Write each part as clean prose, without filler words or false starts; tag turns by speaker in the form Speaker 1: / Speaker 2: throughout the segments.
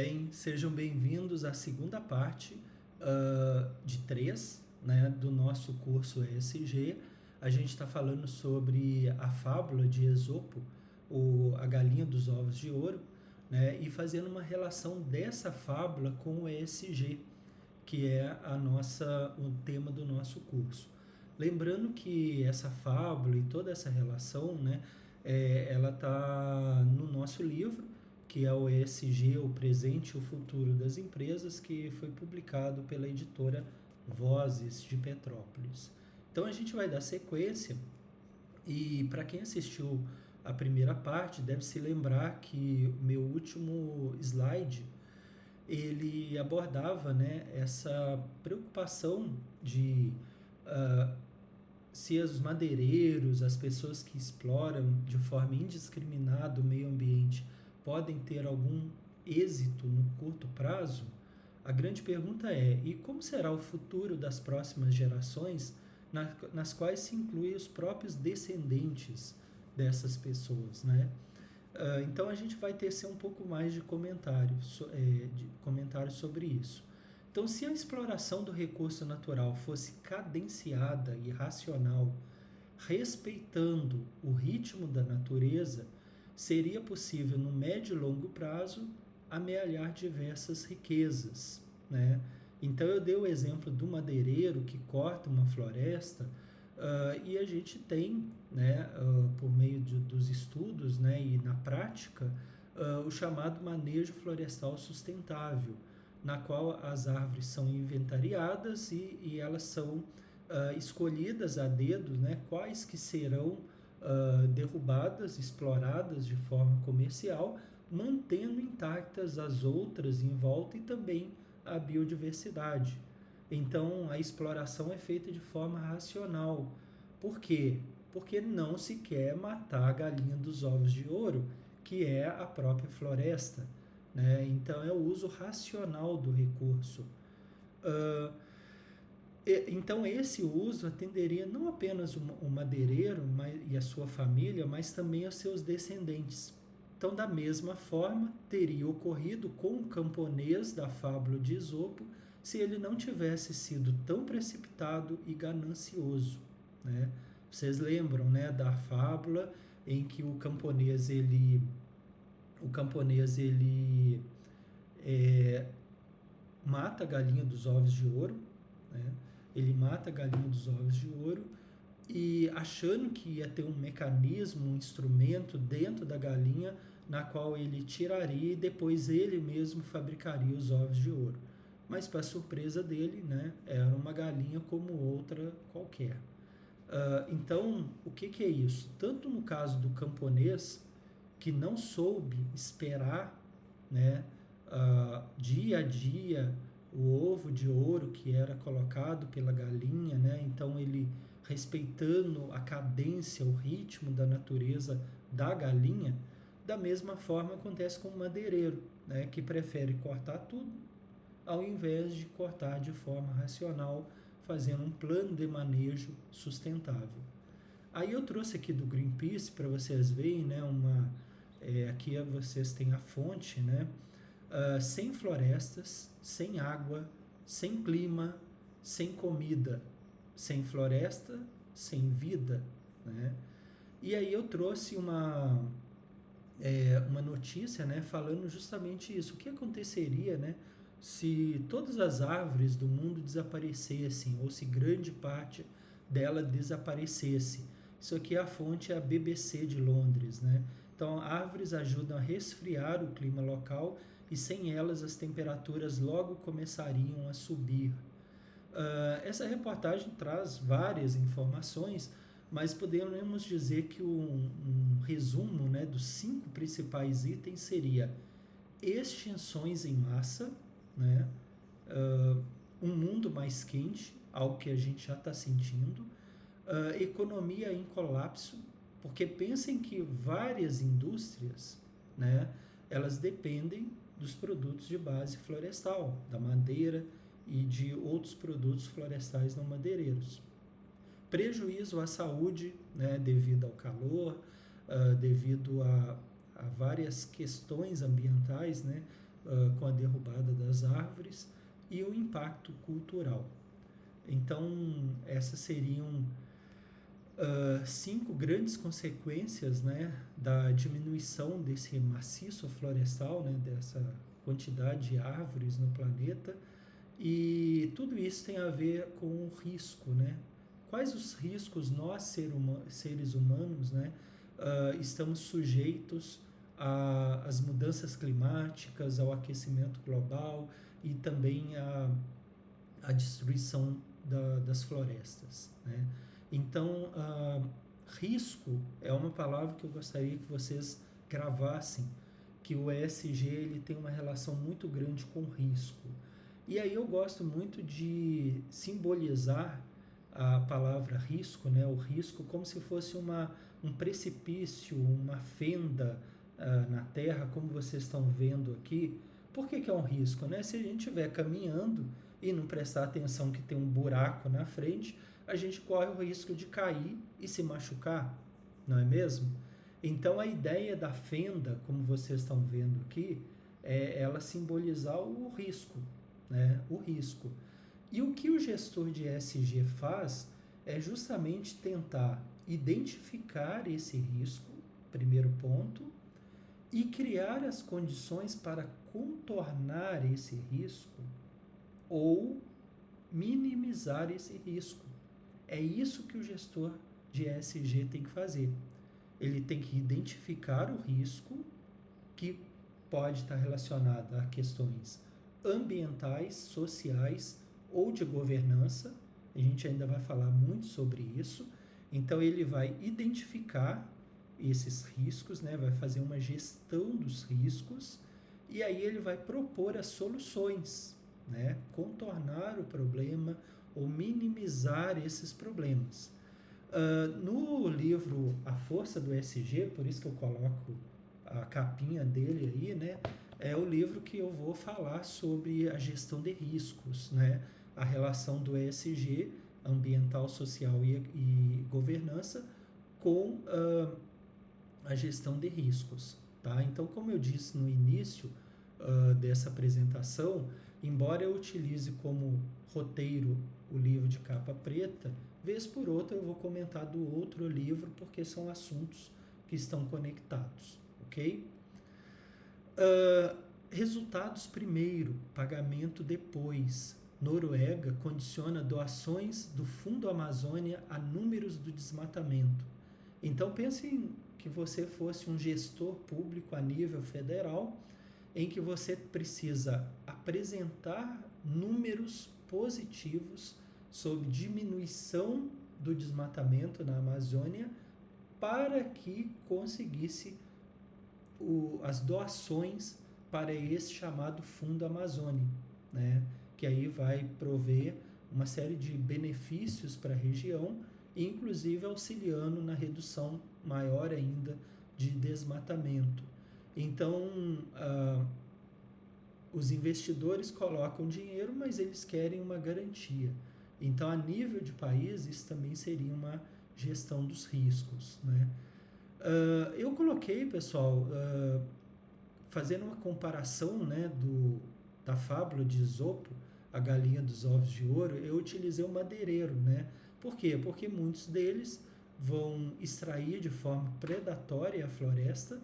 Speaker 1: Bem, sejam bem-vindos à segunda parte de 3, né, do nosso curso ESG. A gente está falando sobre a fábula de Esopo, a galinha dos ovos de ouro, né, e fazendo uma relação dessa fábula com o ESG, que é o tema do nosso curso. Lembrando que essa fábula e toda essa relação, né, ela está no nosso livro, que é o ESG, o presente e o futuro das empresas, que foi publicado pela editora Vozes de Petrópolis. Então a gente vai dar sequência e para quem assistiu a primeira parte deve se lembrar que o meu último slide ele abordava, né, essa preocupação de se os madeireiros, as pessoas que exploram de forma indiscriminada o meio ambiente podem ter algum êxito no curto prazo, a grande pergunta é: e como será o futuro das próximas gerações, nas quais se inclui os próprios descendentes dessas pessoas, né? Então a gente vai tecer um pouco mais de comentários sobre isso. Então, se a exploração do recurso natural fosse cadenciada e racional, respeitando o ritmo da natureza, seria possível, no médio e longo prazo, amealhar diversas riquezas, né? Então, eu dei o exemplo do madeireiro que corta uma floresta e a gente tem, né, por meio dos estudos, né, e na prática, o chamado manejo florestal sustentável, na qual as árvores são inventariadas e elas são escolhidas a dedo, né, quais que serão derrubadas, exploradas de forma comercial, mantendo intactas as outras em volta e também a biodiversidade. Então, a exploração é feita de forma racional. Por quê? Porque não se quer matar a galinha dos ovos de ouro, que é a própria floresta, né? Então, é o uso racional do recurso. Então, esse uso atenderia não apenas o madeireiro e a sua família, mas também aos seus descendentes. Então, da mesma forma, teria ocorrido com o camponês da fábula de Esopo se ele não tivesse sido tão precipitado e ganancioso, né? Vocês lembram, né, da fábula em que o camponês mata a galinha dos ovos de ouro, né? Ele mata a galinha dos ovos de ouro e achando que ia ter um mecanismo, um instrumento dentro da galinha na qual ele tiraria e depois ele mesmo fabricaria os ovos de ouro. Mas para surpresa dele, né, era uma galinha como outra qualquer. Então, o que é isso? Tanto no caso do camponês, que não soube esperar, né, dia a dia o ovo de ouro que era colocado pela galinha, né? Então ele respeitando a cadência, o ritmo da natureza da galinha, da mesma forma acontece com o madeireiro, né? Que prefere cortar tudo ao invés de cortar de forma racional, fazendo um plano de manejo sustentável. Aí eu trouxe aqui do Greenpeace para vocês verem, né? Aqui vocês têm a fonte, né? Sem florestas, sem água, sem clima, sem comida, sem floresta, sem vida, né? E aí eu trouxe uma notícia, né, falando justamente isso. O que aconteceria, né, se todas as árvores do mundo desaparecessem, ou se grande parte dela desaparecesse? Isso aqui a fonte é a BBC de Londres, né? Então, árvores ajudam a resfriar o clima local e sem elas as temperaturas logo começariam a subir. Essa reportagem traz várias informações, mas podemos dizer que um resumo, né, dos 5 principais itens seria extinções em massa, né, um mundo mais quente, algo que a gente já está sentindo, economia em colapso, porque pensem que várias indústrias, né, elas dependem dos produtos de base florestal, da madeira e de outros produtos florestais não madeireiros. Prejuízo à saúde, né, devido ao calor, devido a várias questões ambientais, né, com a derrubada das árvores e o impacto cultural. Então, essas seriam 5 grandes consequências, né, da diminuição desse maciço florestal, né, dessa quantidade de árvores no planeta, e tudo isso tem a ver com o risco, né? Quais os riscos nós, seres humanos, né, estamos sujeitos às mudanças climáticas, ao aquecimento global e também à destruição das florestas, né? Então, risco é uma palavra que eu gostaria que vocês gravassem, que o ESG ele tem uma relação muito grande com risco. E aí eu gosto muito de simbolizar a palavra risco, né? O risco como se fosse um precipício, uma fenda na terra, como vocês estão vendo aqui. Por que é um risco, né? Se a gente estiver caminhando e não prestar atenção que tem um buraco na frente, a gente corre o risco de cair e se machucar, não é mesmo? Então a ideia da fenda, como vocês estão vendo aqui, é ela simbolizar o risco, né? O risco. E o que o gestor de ESG faz é justamente tentar identificar esse risco, primeiro ponto, e criar as condições para contornar esse risco ou minimizar esse risco. É isso que o gestor de ESG tem que fazer. Ele tem que identificar o risco, que pode estar relacionado a questões ambientais, sociais ou de governança. A gente ainda vai falar muito sobre isso. Então, ele vai identificar esses riscos, né? Vai fazer uma gestão dos riscos e aí ele vai propor as soluções, né? Contornar o problema ou minimizar esses problemas. No livro A Força do ESG, por isso que eu coloco a capinha dele aí, né? É o livro que eu vou falar sobre a gestão de riscos, né? A relação do ESG, ambiental, social e governança, com a gestão de riscos, tá? Então, como eu disse no início dessa apresentação, embora eu utilize como roteiro o livro de capa preta, vez por outra eu vou comentar do outro livro, porque são assuntos que estão conectados, ok? Resultados primeiro, pagamento depois. Noruega condiciona doações do Fundo Amazônia a números do desmatamento. Então, pense que você fosse um gestor público a nível federal, em que você precisa apresentar números positivos sobre diminuição do desmatamento na Amazônia para que conseguisse as doações para esse chamado Fundo Amazônia, né? Que aí vai prover uma série de benefícios para a região, inclusive auxiliando na redução maior ainda de desmatamento. Então, os investidores colocam dinheiro, mas eles querem uma garantia. Então, a nível de país, isso também seria uma gestão dos riscos, né? Eu coloquei, pessoal, fazendo uma comparação, né, da fábula de Esopo, a galinha dos ovos de ouro, eu utilizei o madeireiro, né? Por quê? Porque muitos deles vão extrair de forma predatória a floresta,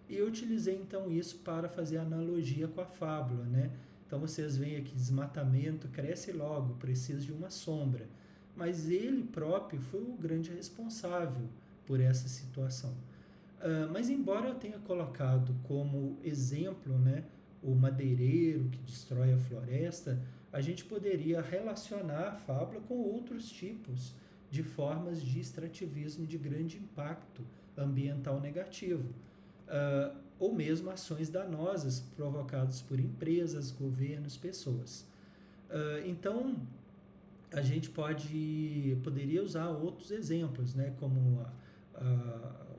Speaker 1: e eu utilizei então isso para fazer analogia com a fábula, né? Então vocês veem aqui, desmatamento cresce logo, precisa de uma sombra, mas ele próprio foi o grande responsável por essa situação. Mas embora eu tenha colocado como exemplo, né, o madeireiro que destrói a floresta, a gente poderia relacionar a fábula com outros tipos de formas de extrativismo de grande impacto ambiental negativo, ou mesmo ações danosas provocadas por empresas, governos, pessoas. Então, a gente poderia usar outros exemplos, né, como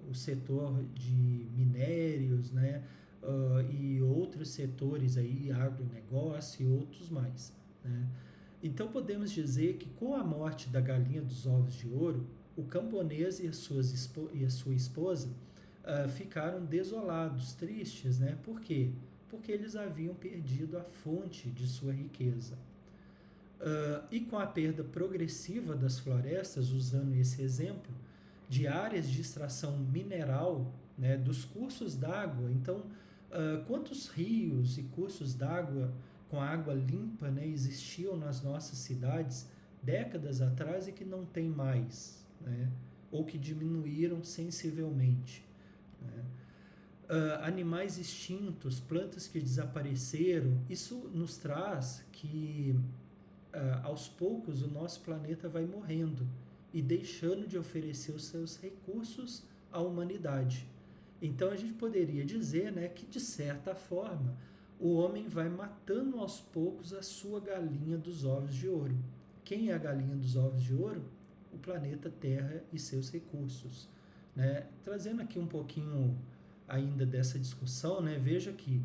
Speaker 1: o setor de minérios, né, e outros setores aí, agronegócio e outros mais, né? Então podemos dizer que com a morte da galinha dos ovos de ouro, o camponês e a sua esposa ficaram desolados, tristes, né? Por quê? porque eles haviam perdido a fonte de sua riqueza. E com a perda progressiva das florestas, usando esse exemplo, de áreas de extração mineral, né, dos cursos d'água. Então, quantos rios e cursos d'água com água limpa, né, existiam nas nossas cidades décadas atrás e que não tem mais, né, ou que diminuíram sensivelmente, né? Animais extintos, plantas que desapareceram, isso nos traz que aos poucos o nosso planeta vai morrendo e deixando de oferecer os seus recursos à humanidade. Então a gente poderia dizer, né, que de certa forma o homem vai matando aos poucos a sua galinha dos ovos de ouro. Quem é a galinha dos ovos de ouro? O planeta Terra e seus recursos, né? Trazendo aqui um pouquinho ainda dessa discussão, né? Veja que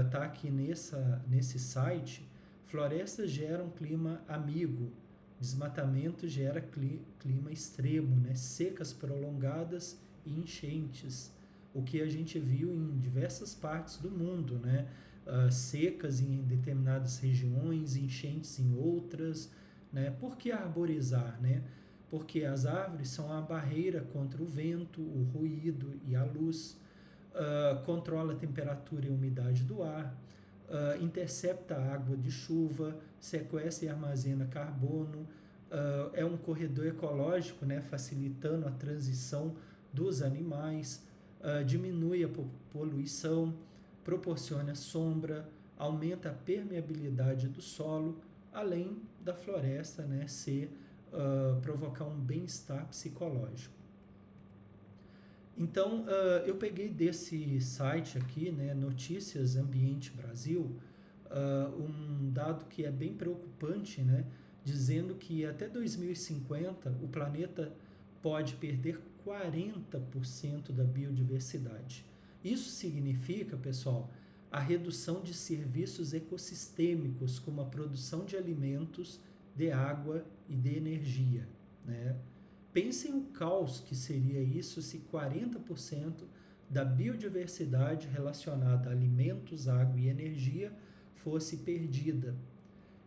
Speaker 1: está aqui nesse site: florestas geram clima amigo, desmatamento gera clima extremo, né? Secas prolongadas e enchentes, o que a gente viu em diversas partes do mundo, né? Secas em determinadas regiões, enchentes em outras, né? Por que arborizar, né? Porque as árvores são a barreira contra o vento, o ruído e a luz, controla a temperatura e a umidade do ar, intercepta a água de chuva, sequestra e armazena carbono, é um corredor ecológico, né, facilitando a transição dos animais, diminui a poluição, proporciona sombra, aumenta a permeabilidade do solo, além da floresta, né, provocar um bem-estar psicológico. Então, eu peguei desse site aqui, né, Notícias Ambiente Brasil, um dado que é bem preocupante, né, dizendo que até 2050 o planeta pode perder 40% da biodiversidade. Isso significa, pessoal, a redução de serviços ecossistêmicos, como a produção de alimentos, de água e de energia, né? Pensem o caos que seria isso se 40% da biodiversidade relacionada a alimentos, água e energia fosse perdida.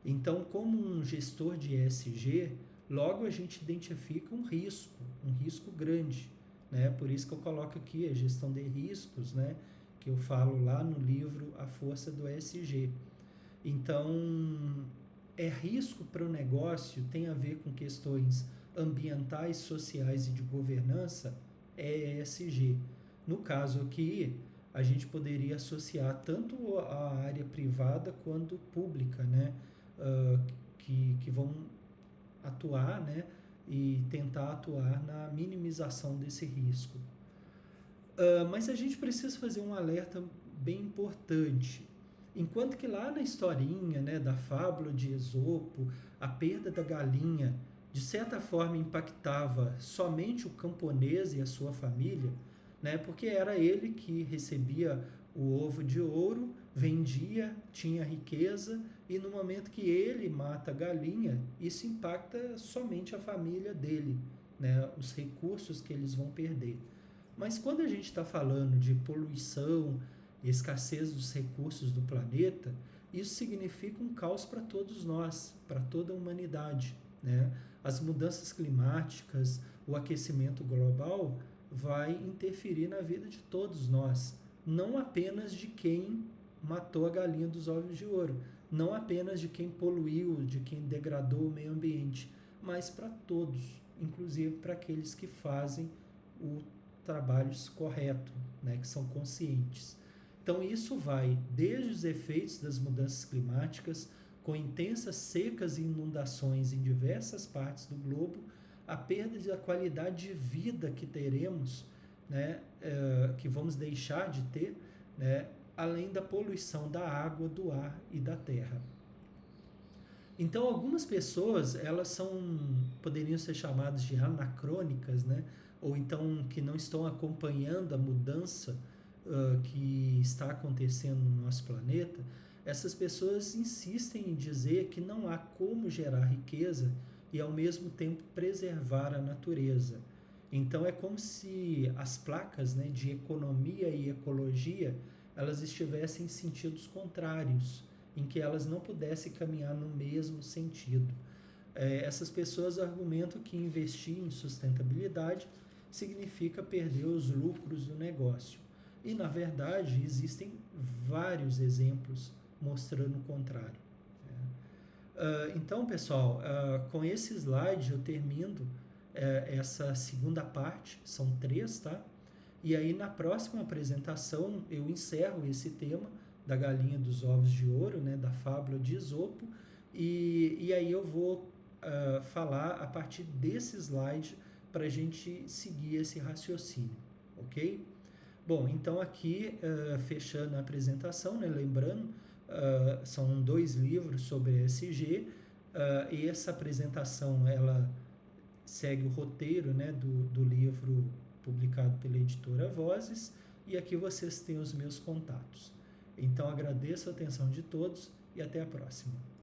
Speaker 1: Então, como um gestor de ESG, logo a gente identifica um risco grande, né? Por isso que eu coloco aqui a gestão de riscos, né, que eu falo lá no livro A Força do ESG. Então, risco para o negócio, tem a ver com questões ambientais, sociais e de governança, é ESG. No caso aqui, a gente poderia associar tanto a área privada quanto pública, né, que vão atuar, né, e tentar atuar na minimização desse risco. Mas a gente precisa fazer um alerta bem importante. Enquanto que lá na historinha, né, da fábula de Esopo, a perda da galinha de certa forma impactava somente o camponês e a sua família, né, porque era ele que recebia o ovo de ouro, vendia, tinha riqueza, e no momento que ele mata a galinha, isso impacta somente a família dele, né, os recursos que eles vão perder. Mas quando a gente está falando de poluição, escassez dos recursos do planeta, isso significa um caos para todos nós, para toda a humanidade, né? As mudanças climáticas, o aquecimento global vai interferir na vida de todos nós, não apenas de quem matou a galinha dos ovos de ouro, não apenas de quem poluiu, de quem degradou o meio ambiente, mas para todos, inclusive para aqueles que fazem o trabalho correto, né, que são conscientes. Então isso vai desde os efeitos das mudanças climáticas, com intensas secas e inundações em diversas partes do globo, a perda da qualidade de vida que teremos, né, que vamos deixar de ter, né, além da poluição da água, do ar e da terra. Então, algumas pessoas, poderiam ser chamadas de anacrônicas, né, ou então que não estão acompanhando a mudança que está acontecendo no nosso planeta. Essas pessoas insistem em dizer que não há como gerar riqueza e, ao mesmo tempo, preservar a natureza. Então, é como se as placas, né, de economia e ecologia elas estivessem em sentidos contrários, em que elas não pudessem caminhar no mesmo sentido. Essas pessoas argumentam que investir em sustentabilidade significa perder os lucros do negócio. E, na verdade, existem vários exemplos mostrando o contrário. Então, pessoal, com esse slide eu termino essa segunda parte, são 3, tá? E aí, na próxima apresentação, eu encerro esse tema da galinha dos ovos de ouro, né, da fábula de Esopo, e aí eu vou falar a partir desse slide para a gente seguir esse raciocínio, ok? Bom, então aqui, fechando a apresentação, né, lembrando, são 2 livros sobre ESG, e essa apresentação, ela segue o roteiro, né, do livro publicado pela editora Vozes, e aqui vocês têm os meus contatos. Então, agradeço a atenção de todos e até a próxima.